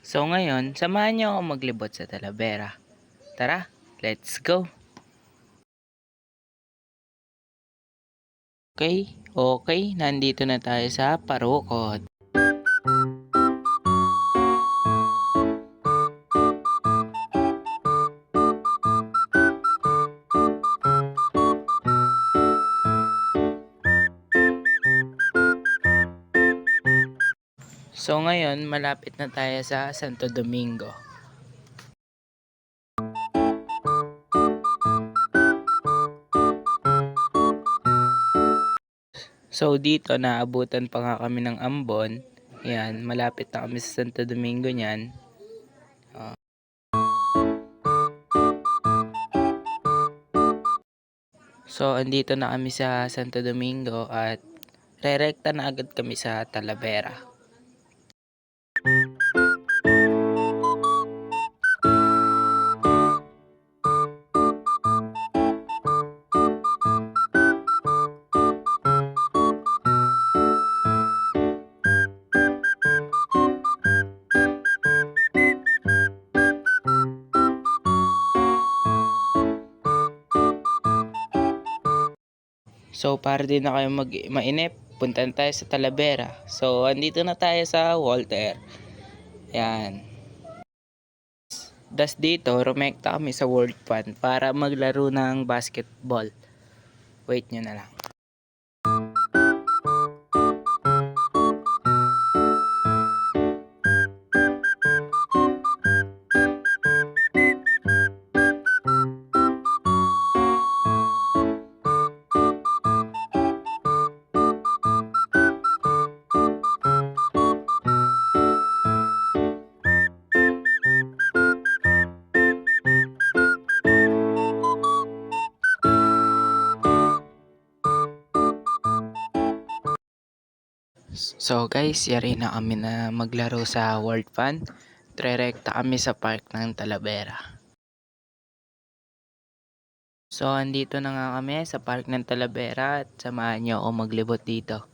So ngayon, samahan niyo ako maglibot sa Talavera. Tara, let's go! Okay, nandito na tayo sa Parukot. So ngayon, malapit na tayo sa Santo Domingo. So dito, naabutan pa nga kami ng ambon. Yan, malapit na kami sa Santo Domingo niyan. So andito na kami sa Santo Domingo at rerekta na agad kami sa Talavera. So para din na kayo mainip, punta na tayo sa Talavera. So andito na tayo sa Walter. Yan. Das dito, rumekta kami sa World Fun para maglaro ng basketball. Wait nyo na lang. So guys, yari na kami na maglaro sa World Fun. Trerekta kami sa park ng Talavera. So andito na nga kami sa park ng Talavera at samahan nyo ako maglibot dito.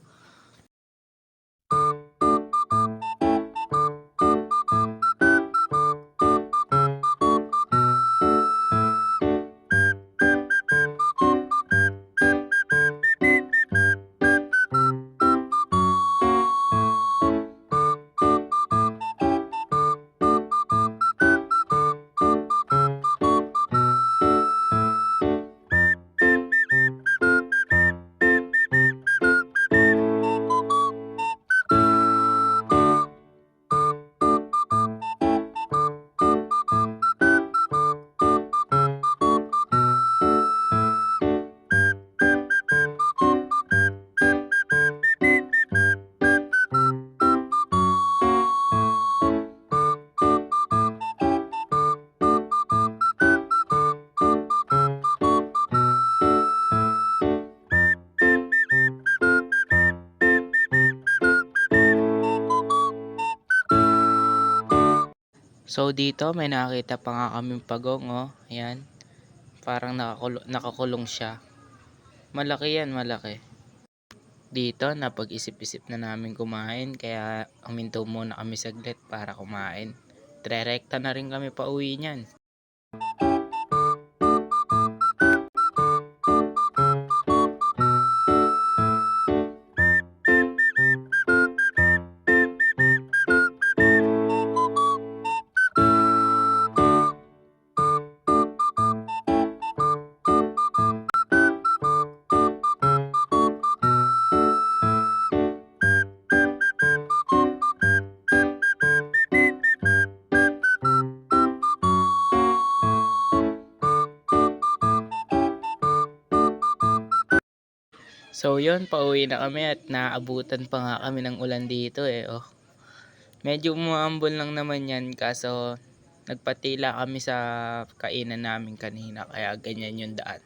So dito may nakita pa nga kaming pagong, oh. Ayan. Parang nakakulong siya. Malaki yan, malaki. Dito napag-isip-isip na namin kumain kaya huminto muna kami saglit para kumain. Trerekta na rin kami pa uwi niyan. So yun, pauwi na kami at naabutan pa nga kami ng ulan dito eh. Oh. Medyo umambon lang naman yan kaso nagpatila kami sa kainan namin kanina kaya ganyan yung daan.